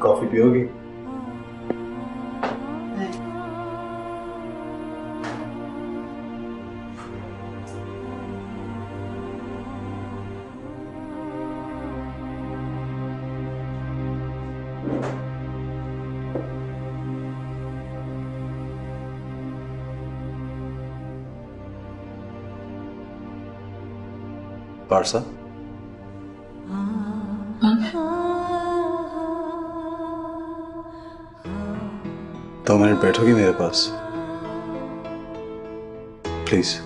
Coffee पियोगी? पारसा, दो minute बैठोगी मेरे पास please?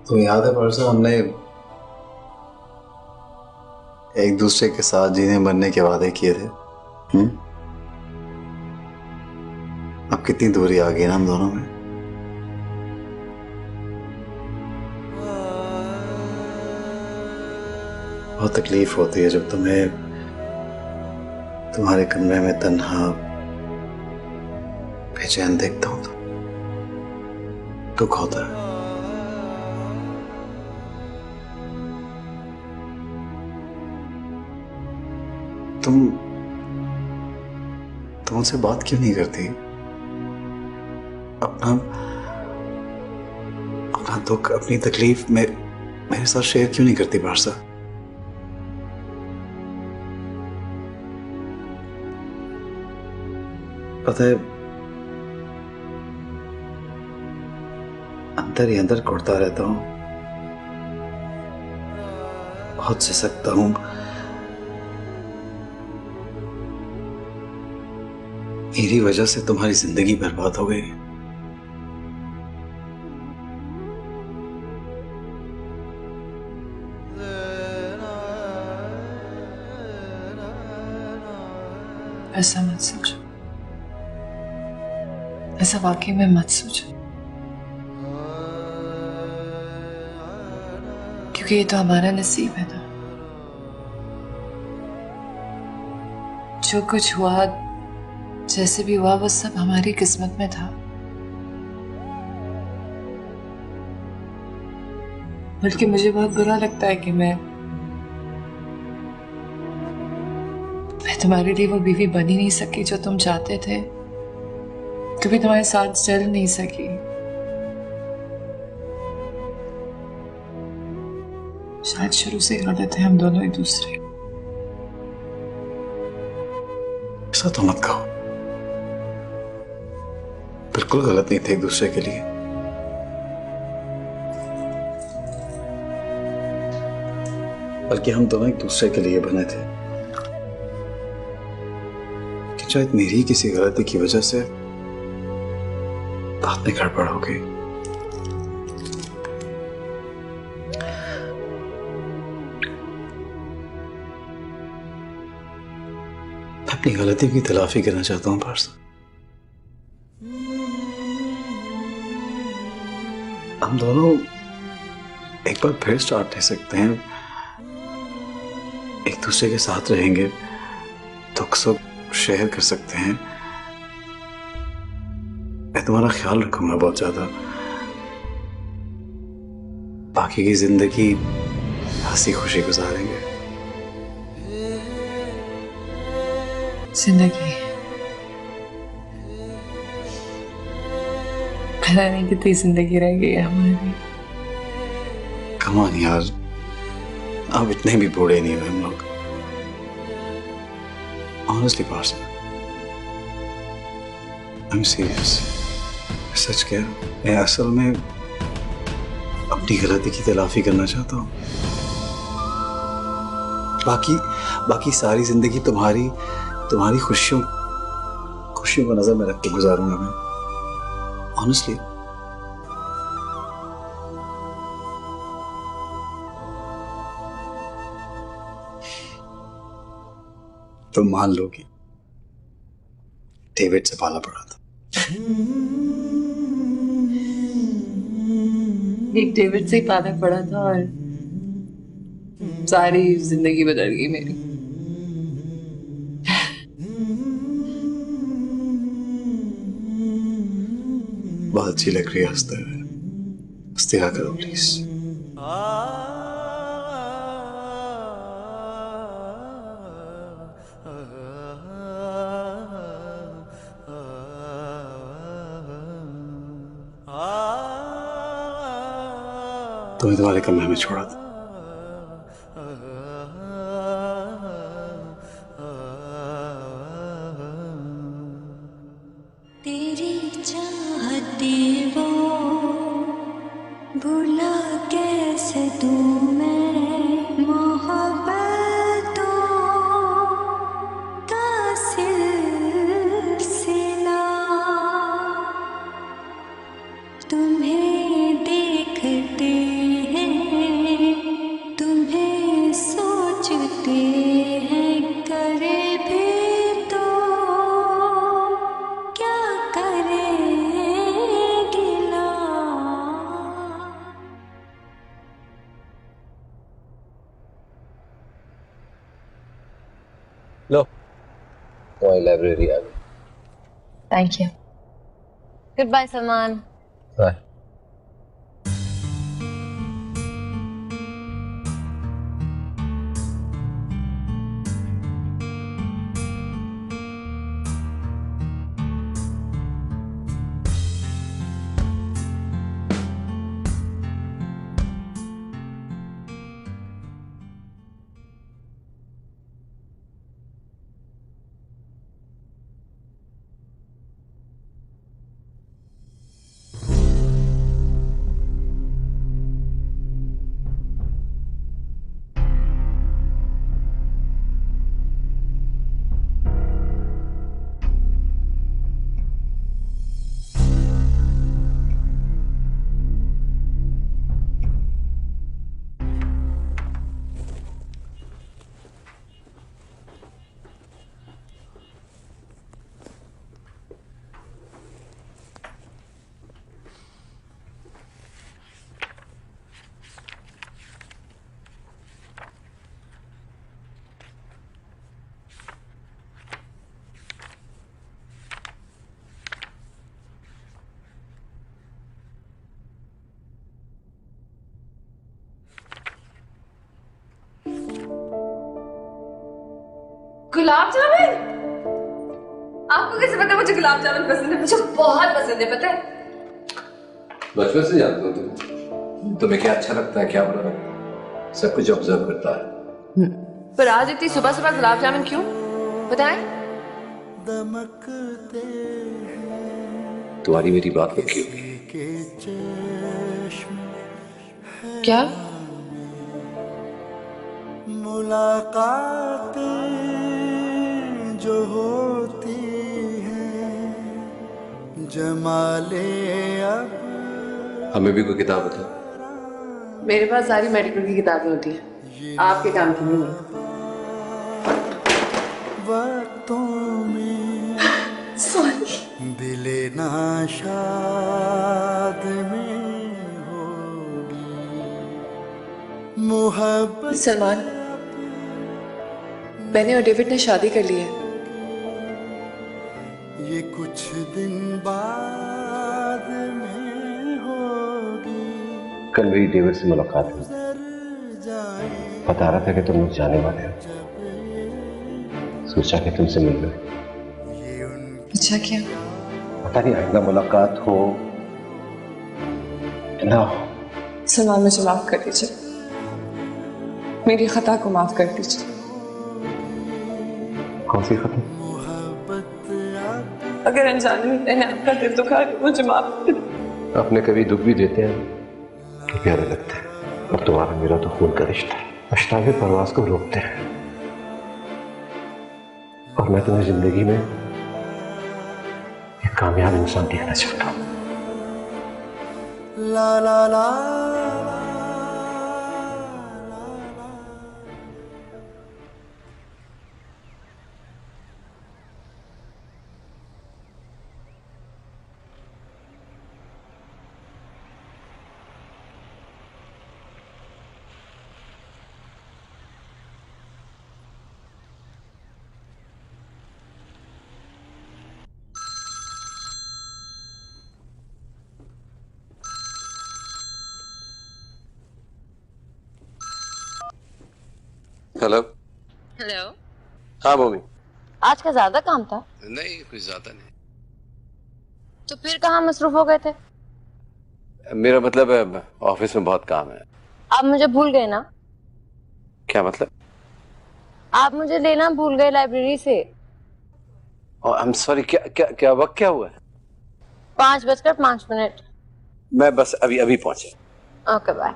तो याद है परसों हमने एक दूसरे के साथ जीने मरने के वादे किए थे? अब कितनी दूरी आ गई ना हम दोनों में। बहुत तकलीफ होती है जब तुम्हें तुम्हारे कमरे में तन्हा बेचैन देखता हूं तो दुख होता है। तुम उनसे बात क्यों नहीं करती? अपना अपना दुख, अपनी तकलीफ में मेरे साथ शेयर क्यों नहीं करती पारसा? पता है, अंदर ही अंदर घुटता रहता हूं, बहुत सिसकता हूं। मेरी वजह से तुम्हारी जिंदगी बर्बाद हो गई। ऐसा मत सोचो, ऐसा वाकई में मत सोचो, क्योंकि ये तो हमारा नसीब है ना। जो कुछ हुआ, जैसे भी हुआ, वो सब हमारी किस्मत में था। बल्कि मुझे बहुत बुरा लगता है कि मैं तुम्हारे लिए वो बीवी बन ही नहीं सकी जो तुम चाहते थे, कभी तुम्हारे साथ चल नहीं सकी। शायद शुरू से गलत है हम दोनों एक दूसरे। ऐसा तो मत कहो, बिल्कुल गलत नहीं थे एक दूसरे के लिए। बल्कि हम दोनों एक दूसरे के लिए बने थे कि शायद मेरी किसी गलती की वजह से बात में गड़बड़ हो गई। मैं अपनी गलती की तलाफी करना चाहता हूं पारसा। हम दोनों एक बार फिर स्टार्ट ले सकते हैं, एक दूसरे के साथ रहेंगे, दुख सुख शेयर कर सकते हैं। मैं तुम्हारा ख्याल रखूंगा बहुत ज्यादा। बाकी की जिंदगी हंसी खुशी गुजारेंगे। जिंदगी पता नहीं कितनी जिंदगी रह गई है हमारी। कम ऑन यार, अब इतने भी बूढ़े नहीं हुए हम लोग। Honestly parson, I am serious. सच कह, मैं असल में अपनी गलती की तलाफी करना चाहता हूँ। बाकी सारी जिंदगी तुम्हारी खुशियों को नजर में रख के गुजारूंगा मैं। ऑनेस्टली तुम मान लोगी। डेविड से पाला पड़ा था। एक डेविड से ही पाला पड़ा था और सारी जिंदगी बदल गई मेरी। बहुत अच्छी लग रही है हंसते हुए। हंसते रहा करो प्लीज। तुम्हें तुम्हारे कमरे में छोड़ा था। तेरी चाहते वो भुला कैसे दूं मैं मोहब्बतों का सिलसिला। तुम्हें देखते हैं तुम्हें सोचते हैं करे भी तो क्या करेगी ना। लो तुम्हारी लाइब्रेरी आ गई। Thank you. Goodbye Salman. Bye. Gulab jamun? आपको कैसे पता मुझे गुलाब जामुन पसंद है? मुझे बहुत पसंद है, पता है? बचपन से जानते हो तुम। तुम्हें क्या अच्छा लगता है क्या बुरा लगता है सब कुछ ऑब्जर्व करता है। पर आज इतनी सुबह सुबह गुलाब जामुन क्यों? बताएं। तुम्हारी मेरी बात पक्की होगी। क्या? मुलाकातें जो होती हैं जमाले अब। हमें भी कोई किताब बता। मेरे पास सारी मेडिकल की किताबें होती हैं, आपके काम की नहीं। वक्तों में सॉरी। दिले नाशाद में होगी मोहब्बत। सलमान, मैंने और डेविड ने शादी कर ली है। ये कुछ दिन बाद में होगी। कल मेरी डेविड से मुलाकात हुई। बता रहा था कि तुम लोग जाने वाले हो। सोचा कि तुमसे मिल लो। अच्छा क्या? पता नहीं आइंदा मुलाकात हो ना हो। सलमान, मुझे माफ कर दीजिए, मेरी खता को माफ कर दीजिए। कौन सी खता? अगर अनजाने में मैंने आपका दिल दुखा तो मुझे माफ कर दीजिए। अपने कभी दुख भी देते हैं तो प्यारे लगते हैं। और तुम्हारा मेरा तो खून का रिश्ता है। पछतावे परवाज को रोकते हैं। और मैं तुम्हें जिंदगी में एक कामयाब इंसान देखना चाहता हूँ। ला ला ला हेलो। हेलो। हाँ मम्मी। आज का ज्यादा काम था? नहीं कुछ ज्यादा नहीं। तो फिर कहाँ मसरूफ हो गए थे? मेरा मतलब है ऑफिस में बहुत काम है। आप मुझे भूल गए ना? क्या मतलब? आप मुझे लेना भूल गए लाइब्रेरी से। I am sorry. क्या क्या क्या वक्त क्या हुआ है? 5:05। मैं बस अभी अभी पहुंचा। Okay bye.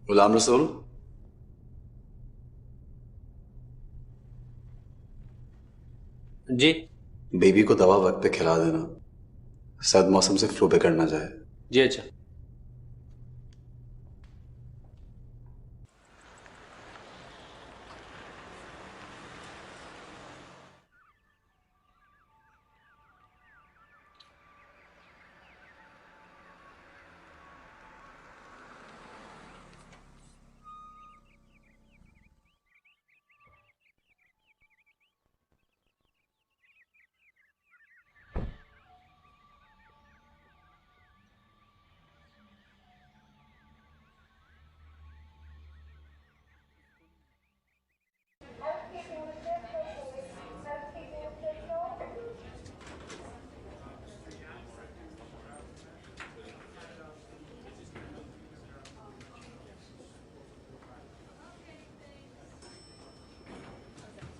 गुलाम रसूल, जी बेबी को दवा वक्त पे खिला देना, सर्द मौसम से फ्लू बिगड़ ना जाए। जी अच्छा।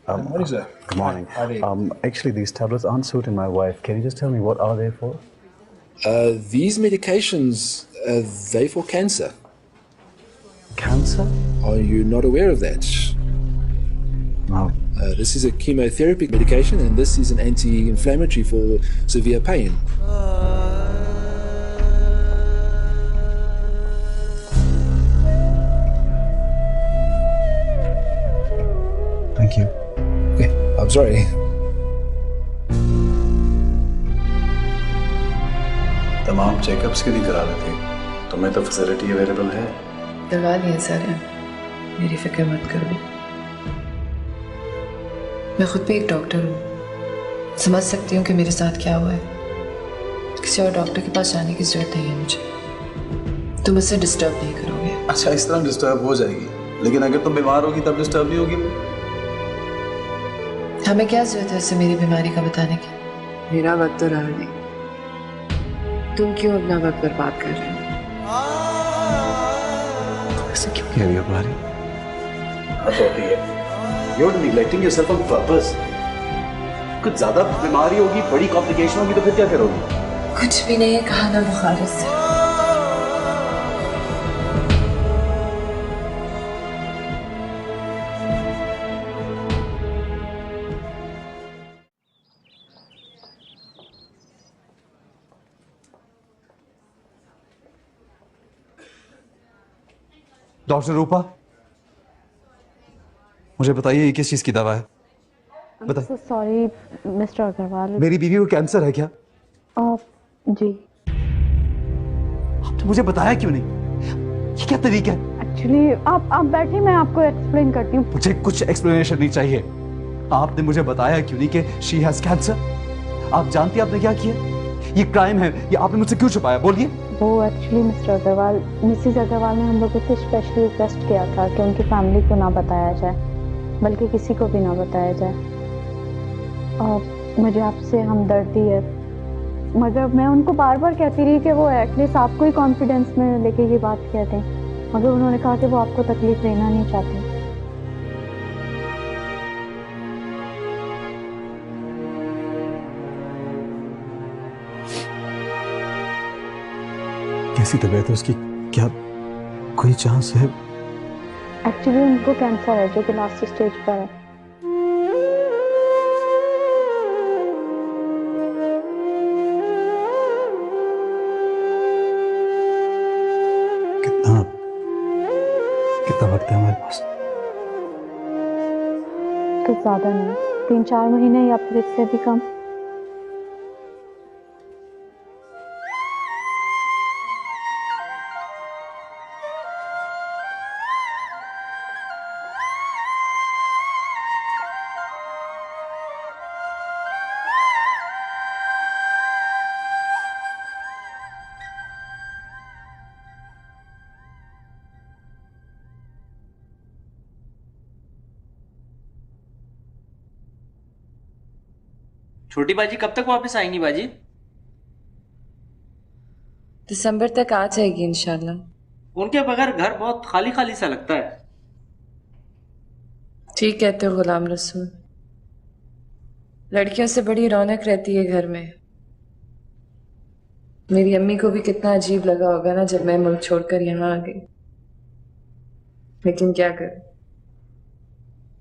Morning, sir. Good morning. Howdy. Actually, these tablets aren't suiting my wife. Can you just tell me what are they for? These medications, they for cancer. Cancer? Are you not aware of that? No. This is a chemotherapy medication, and this is an anti-inflammatory for severe pain. Thank you. Okay, I'm sorry. तमाम checkups क्यों नहीं करा रहे थे? तुम्हें तो facility available है। करवा लिए सारे, मेरी फिक्र मत करो। मैं खुद भी एक डॉक्टर हूँ, समझ सकती हूँ कि मेरे साथ क्या हुआ है। किसी और डॉक्टर के पास जाने की जरूरत नहीं है मुझे। तुम मुझसे डिस्टर्ब नहीं करोगे। अच्छा, इस तरह डिस्टर्ब हो जाएगी, लेकिन अगर तुम बीमार होगी तब डिस्टर्ब नहीं होगी। हमें क्या जरूरत है उससे मेरी बीमारी का बताने की? मेरा वक्त तो रहा नहीं, तुम क्यों अपना वक्त बर्बाद कर रहे हो? ऐसे क्यों कह रही हो बारी? You're neglecting yourself on purpose. कुछ ज्यादा बीमारी होगी, बड़ी कॉम्प्लिकेशन होगी तो फिर क्या करोगी? कुछ भी नहीं कहा ना बुखार से। डॉक्टर रूपा, मुझे बताइए ये किस चीज की दवा है? बताइए। Sorry mister Agarwal. मेरी बीवी को कैंसर है क्या? जी। आपने मुझे बताया क्यों नहीं? ये क्या तरीका है? एक्चुअली आप बैठे, मैं आपको एक्सप्लेन करती हूँ। मुझे कुछ एक्सप्लेनेशन नहीं चाहिए। आपने मुझे बताया क्यों नहीं कि शी हैज कैंसर? आप जानती हैं आपने क्या किया? ये क्राइम है, ये आपने मुझसे क्यों छुपाया? बोलिए। वो actually mister Agarwal, missus Agarwal ने हम लोगों से स्पेशली रिक्वेस्ट किया था कि उनकी फैमिली को ना बताया जाए, बल्कि किसी को भी ना बताया जाए। और मुझे आपसे हमदर्दी है, मगर मैं उनको बार बार कहती रही कि वो एटलीस्ट आपको ही कॉन्फिडेंस में लेके ये बात कहते हैं, मगर उन्होंने कहा कि वो आपको तकलीफ देना नहीं चाहते। कैसी तबीयत है उसकी? क्या कोई चांस है? एक्चुअली उनको कैंसर है जो कि लास्ट स्टेज पर है। कितना वक्त है हमारे पास? कुछ ज्यादा नहीं, 3-4 महीने या फिर इससे भी कम। छोटी बाजी कब तक वापस आएंगी बाजी? दिसंबर तक आ जाएगी इंशाल्लाह। उनके बगैर घर बहुत खाली खाली सा लगता है। ठीक कहते हो गुलाम रसूल, लड़कियों से बड़ी रौनक रहती है घर में। मेरी अम्मी को भी कितना अजीब लगा होगा ना जब मैं मुल्क छोड़कर यहाँ आ गई, लेकिन क्या करूं,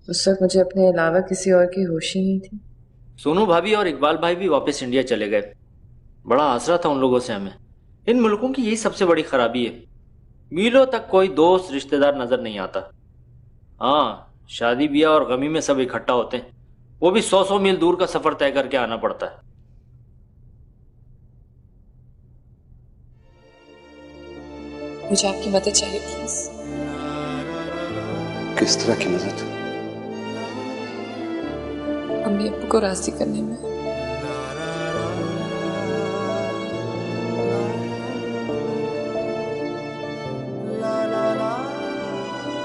उस वक्त मुझे अपने अलावा किसी और की होश ही नहीं थी। सोनू भाभी और इकबाल भाई भी वापस इंडिया चले गए। बड़ा आसरा था उन लोगों से हमें। इन मुल्कों की यही सबसे बड़ी खराबी है, मीलों तक कोई दोस्त रिश्तेदार नजर नहीं आता। हाँ, शादी ब्याह और गमी में सब इकट्ठा होते हैं, वो भी 100-100 मील दूर का सफर तय करके आना पड़ता है। मुझे आपकी मदद चाहिए प्लीज। किस तरह की मदद? अम्मी अब्बू को राजी करने में।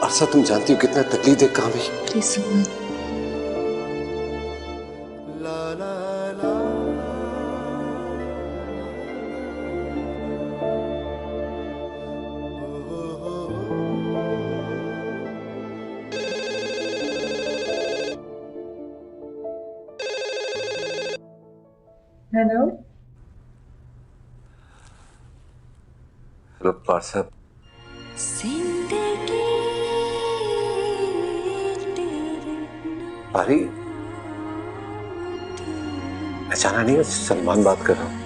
अर्षा, तुम जानती हो कितना तकलीफ काम है। प्लीज सुनो। हेलो हेलो पार साहब। अरे अचानक नहीं, सलमान बात कर रहा हूँ।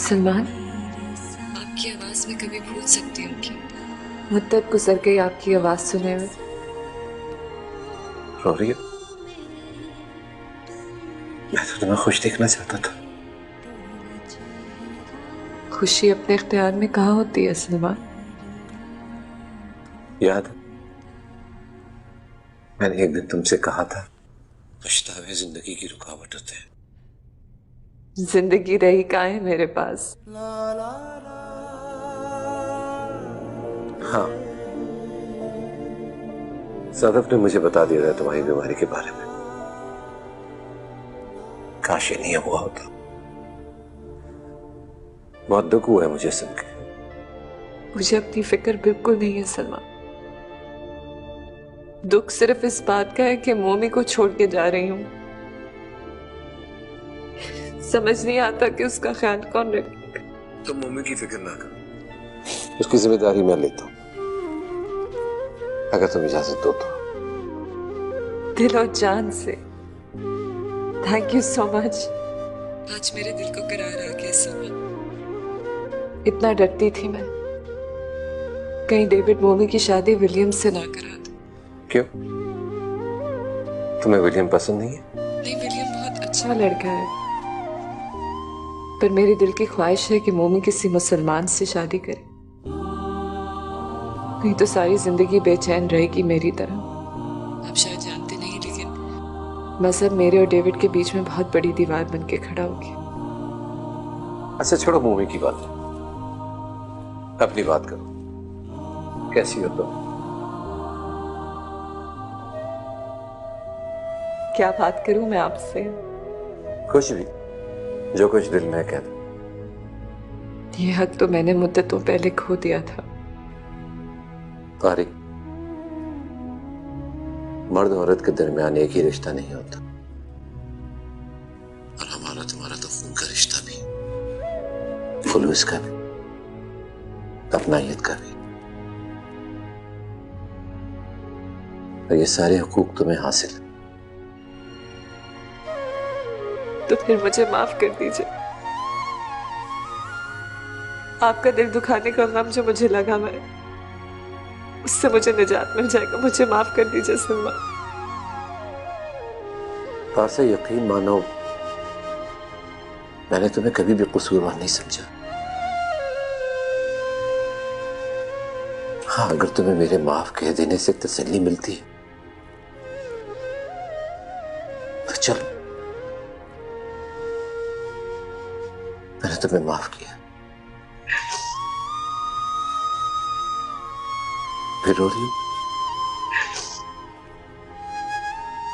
सलमान, आपकी आवाज में कभी भूल सकती हूँ कि मुद्दत गुजर गई आपकी आवाज सुने हुए। रो रही है? मैं तो तुम्हें खुश देखना चाहता था। खुशी अपने इख्तियार में कहाँ होती है सलमान? याद है मैंने एक दिन तुमसे कहा था, रिश्ता में जिंदगी की रुकावट होते हैं। जिंदगी रही कहाँ है मेरे पास। हाँ, सदफ ने मुझे बता दिया था तुम्हारी बीमारी के बारे में। काश ये नहीं हुआ होता। बहुत दुख हुआ है मुझे सुनकर। मुझे अपनी फिक्र बिल्कुल नहीं है सलमान। दुख सिर्फ इस बात का है कि मोमी को छोड़ के जा रही हूं। समझ नहीं आता कि उसका ख्याल कौन रखेगा। तुम मोमी की फिक्र ना करो, उसकी जिम्मेदारी मैं लेता हूं, अगर तुम इजाजत दो तो। दिल और जान से थैंक यू सो मच। आज मेरे दिल को करार आ गया सलमान। इतना डरती थी मैं, कहीं डेविड मोमी की शादी विलियम से ना करा दो। क्यों? तुम्हें विलियम पसंद नहीं है? नहीं, विलियम बहुत अच्छा लड़का है, पर मेरी दिल की ख्वाहिश है कि मोमी किसी मुसलमान से शादी करे, नहीं तो सारी जिंदगी बेचैन रहेगी मेरी तरह। आप शायद जानते नहीं, लेकिन मजहब मेरे और डेविड के बीच में बहुत बड़ी दीवार बन के खड़ा हो गया। अच्छा छोड़ो मोमी की बात, अपनी बात करो। कैसी हो तुम? क्या बात करूं मैं आपसे? कुछ भी, जो कुछ दिल में कहता। ये हक तो मैंने मुद्दतों पहले खो दिया था। तारिक, मर्द औरत के दरमियान एक ही रिश्ता नहीं होता, और हमारा तुम्हारा तो खून का रिश्ता भी, खुलूस का भी, अपनायत का भी। और ये सारे हुकूक तुम्हें हासिल है। तो फिर मुझे माफ कर दीजिए। आपका दिल दुखाने का गम जो मुझे लगा, मैं उससे मुझे निजात मिल जाएगा। मुझे माफ कर दीजिए सलमान। पासे यकीन मानो, मैंने तुम्हें कभी भी कसूरवार नहीं समझा। हाँ, अगर तुम्हें मेरे माफ कह देने से तसल्ली मिलती है तो चलो, मैंने तुम्हें माफ किया। फिर रो रही हो?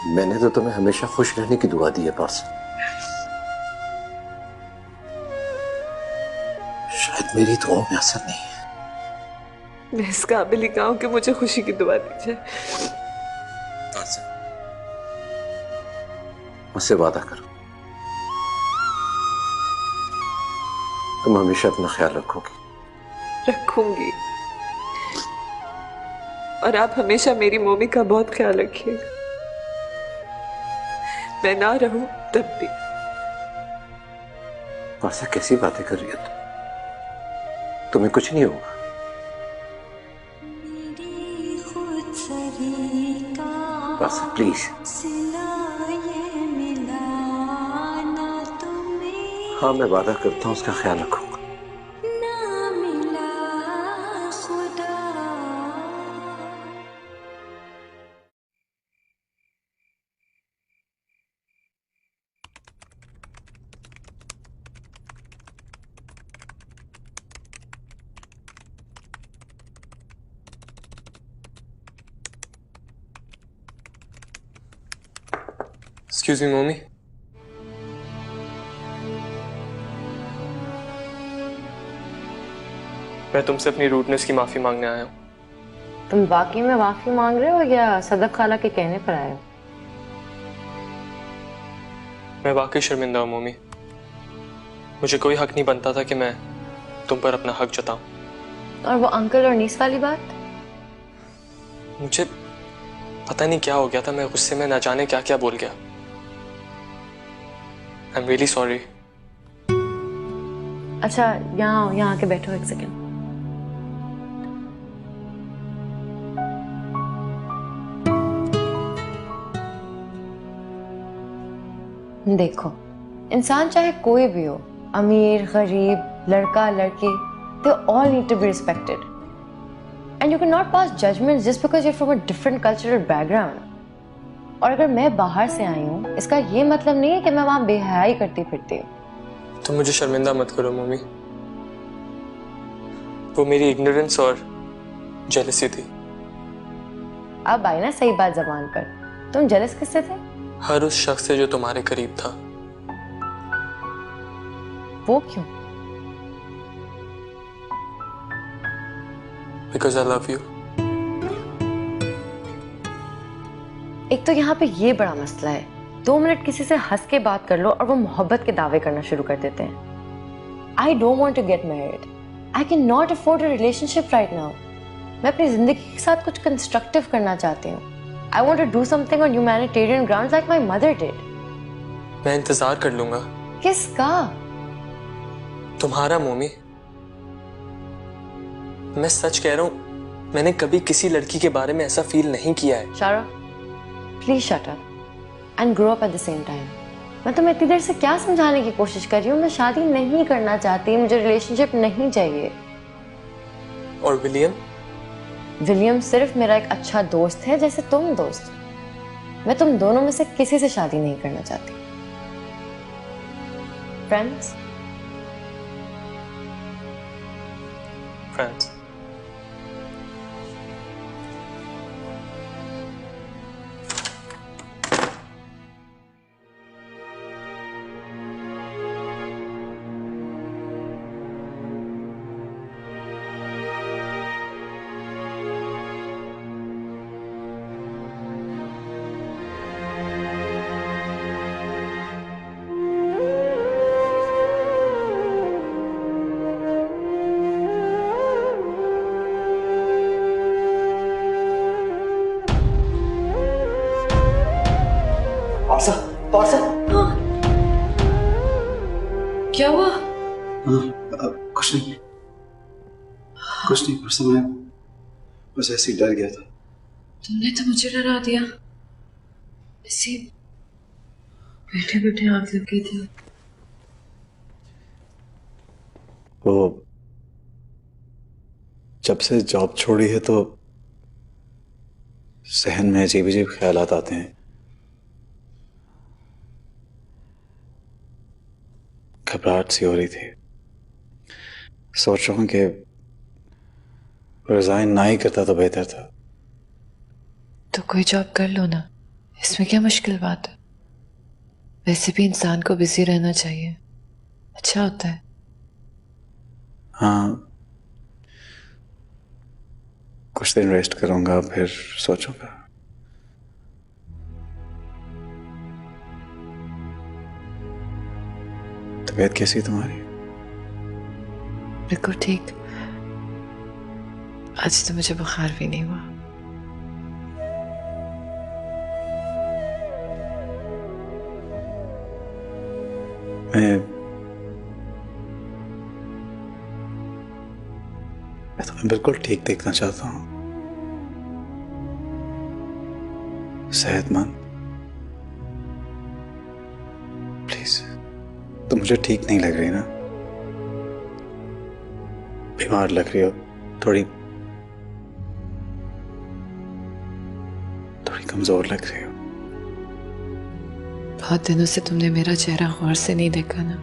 मैंने तो तुम्हें हमेशा खुश रहने की दुआ दी है पार्स। शायद मेरी दुआओं में असर नहीं है। मैं इस काबिल ही कहूं कि मुझे खुशी की दुआ दीजिए। मुझसे वादा करो, तुम हमेशा अपना ख्याल रखोगी। रखूंगी, और आप हमेशा मेरी मोमी का बहुत ख्याल रखिएगा। मैं ना रहूं तब भी। पार्सा कैसी बातें कर रही हो तुम? तुम्हें कुछ नहीं होगा। पार्सा प्लीज। हाँ, मैं वादा करता हूँ उसका ख्याल रखूंगा। Excuse me, mummy. मैं तुमसे अपनी रूडनेस की माफी मांगने आया हूँ। तुम वाकई में माफी मांग रहे हो या सदक खाला के कहने पर आए हो? मैं वाकई शर्मिंदा हूँ मम्मी। मुझे कोई हक नहीं बनता था कि मैं तुम पर अपना हक जताऊं। और वो अंकल और नीस वाली बात? मुझे पता नहीं क्या हो गया था, मैं गुस्से में ना जाने क्या क्या बोल गया। I am really sorry. अच्छा, यहाँ के बैठो एक सेकेंड। देखो, इंसान चाहे कोई भी हो, अमीर गरीब लड़का लड़की, they all need to be respected and you cannot pass judgments just because you're from a different cultural background. और अगर मैं बाहर से आई हूँ इसका ये मतलब नहीं है कि मैं वहां बेहयाई करती फिरती हूँ। तुम मुझे शर्मिंदा मत करो मम्मी। वो मेरी इग्नोरेंस और जेलसी थी। अब आई ना सही बात जबान पर। तुम जेलस किससे थे? हर उस शख्स से जो तुम्हारे करीब था। वो क्यों? Because I love you. एक तो यहाँ पे ये बड़ा मसला है, 2 मिनट किसी से हंस के बात कर लो और वो मोहब्बत के दावे करना शुरू कर देते हैं। I don't want to get married. I cannot afford a relationship right now. मैं अपनी जिंदगी के साथ कुछ कंस्ट्रक्टिव करना चाहती हूँ। I want to do something on humanitarian grounds like my mother did. मैं इंतजार कर लूंगा। किसका? तुम्हारा मम्मी। मैं सच कह रहा हूँ, मैंने कभी किसी लड़की के बारे में ऐसा फील नहीं किया है। शारा, please shut up and grow up at the same time. मैं तुम्हें इतनी देर से क्या समझाने की कोशिश कर रही हूँ? मैं शादी नहीं करना चाहती, मुझे रिलेशनशिप नहीं चाहिए। और विलियम? विलियम सिर्फ मेरा एक अच्छा दोस्त है, जैसे तुम दोस्त। मैं तुम दोनों में से किसी से शादी नहीं करना चाहती। फ्रेंड्स? फ्रेंड्स। पार्सा, पार्सा। क्या हुआ? कुछ नहीं, कुछ नहीं पार्सा, मैं बस ऐसे ही डर गया था। तुमने तो मुझे डरा दिया। ऐसे बैठे बैठे आग लग गई थी। वो जब से जॉब छोड़ी है तो सहन में अजीब अजीब ख्यालात आते हैं। घबराहट सी हो रही थी। सोच रहा हूं कि रिजाइन ना ही करता तो बेहतर था। तो कोई जॉब कर लो ना, इसमें क्या मुश्किल बात है? वैसे भी इंसान को बिजी रहना चाहिए, अच्छा होता है। हाँ, कुछ दिन रेस्ट करूंगा, फिर सोचूंगा। तबीयत कैसी है तुम्हारी? बिल्कुल ठीक। आज तो मुझे बुखार भी नहीं हुआ। मैं तुम्हें बिल्कुल ठीक देखना चाहता हूँ, सेहतमंद। प्लीज, तुम मुझे ठीक नहीं लग रही ना, बीमार लग रही हो, थोड़ी कमजोर लग रही हो। बहुत दिनों से तुमने मेरा चेहरा गौर से नहीं देखा ना,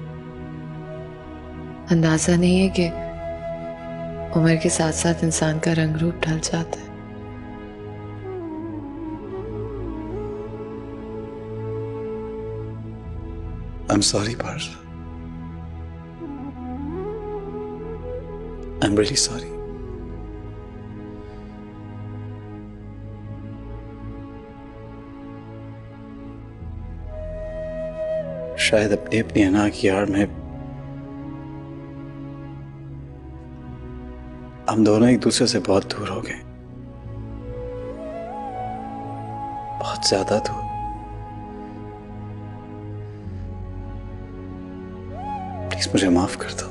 अंदाजा नहीं है कि उम्र के साथ साथ इंसान का रंग रूप ढल जाता है। I'm sorry, Parth. I'm really sorry. शायद अपनी अपनी अना की आड़ में हम दोनों एक दूसरे से बहुत दूर हो गए, बहुत ज्यादा दूर। प्लीज मुझे माफ कर दो।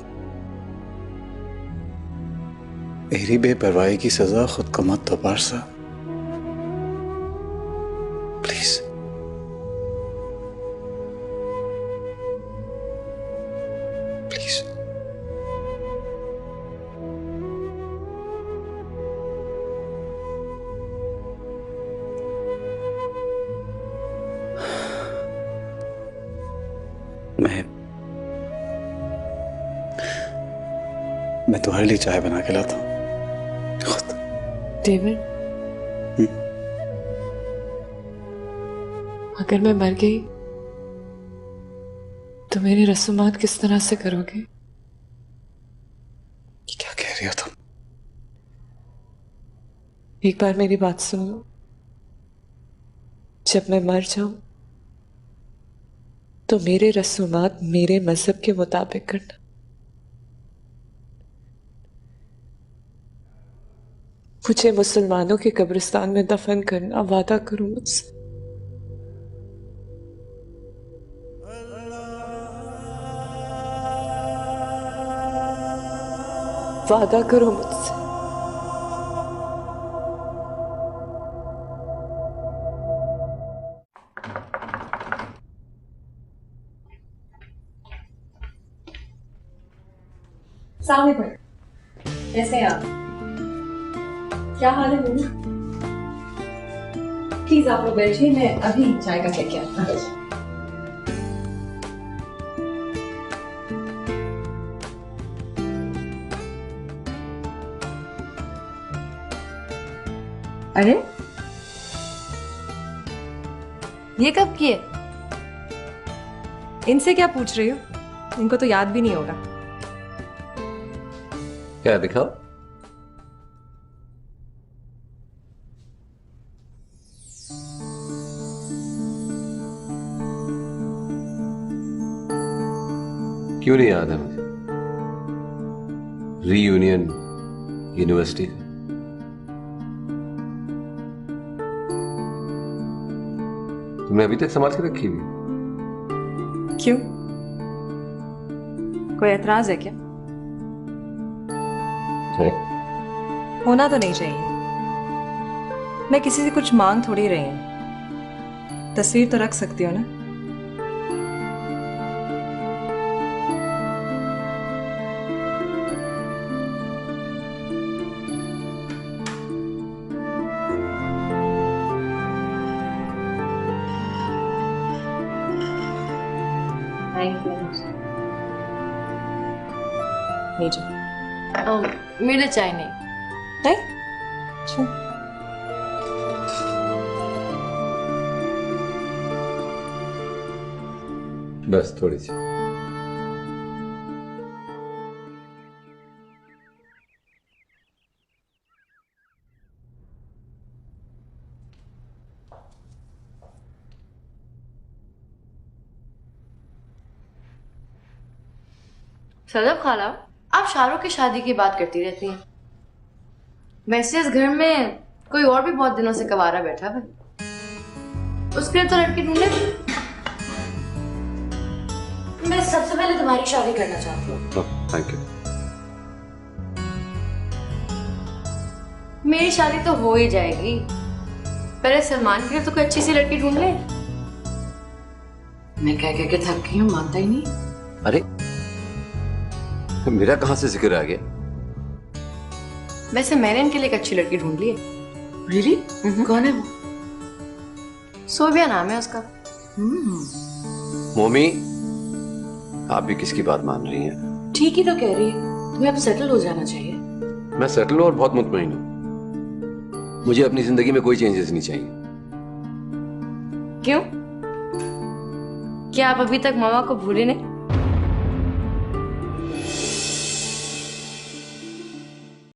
मेरी बेपरवाही की सजा खुद को मत दो पारसा, प्लीज। प्लीज। मैं तुम्हारे लिए चाय बना के लाता हूँ खुद। डेविड, अगर मैं मर गई तो मेरी रस्मात किस तरह से करोगे? क्या कह रही हो तुम? एक बार मेरी बात सुन लो। जब मैं मर जाऊं तो मेरे रस्मात मेरे मजहब के मुताबिक करना। मुझे मुसलमानों के कब्रिस्तान में दफन करना, वादा करो मुझसे। वादा करो मुझसे। सामने पर कैसे हैं आप? क्या हाल है मम्मी? प्लीज आप लोग बैठिए, मैं अभी चाय का लेके आता हूँ। अरे ये कब किए? इनसे क्या पूछ रही हो? इनको तो याद भी नहीं होगा। क्या दिखाओ? क्यों नहीं याद है मुझे? Reunion university. तुमने अभी तक संभाल के रखी हुई? क्यों? कोई एतराज है क्या? है? होना तो नहीं चाहिए। मैं किसी से कुछ मांग थोड़ी रही हूं। तस्वीर तो रख सकती हो ना? मेरे लिए चाय नहीं। नहीं? बस थोड़ी सी। सदब खाला, आप शाहरुख की शादी की बात करती रहती हैं। वैसे इस घर में कोई और भी बहुत दिनों से कवारा बैठा है, उसके लिए तो लड़की ढूंढे। मैं सबसे पहले तुम्हारी शादी करना चाहती हूँ। Thank you. मेरी शादी तो हो ही जाएगी, पहले सलमान के लिए तो कोई अच्छी सी लड़की ढूंढ ले। मैं कह के थक गई हूँ, मानता ही नहीं। अरे मेरा कहां से जिक्र आ गया? वैसे मैंने इनके लिए एक अच्छी लड़की ढूंढ ली है। रियली? कौन है वो? सोबिया नाम है उसका। मोमी, आप भी किसकी बात मान रही हैं? ठीक ही तो कह रही है, तुम्हें अब सेटल हो जाना चाहिए। मैं सेटल हूं और बहुत मुतमईन हूं। मुझे अपनी जिंदगी में कोई चेंजेस नहीं चाहिए। क्यों? क्या आप अभी तक मामा को भूले नहीं?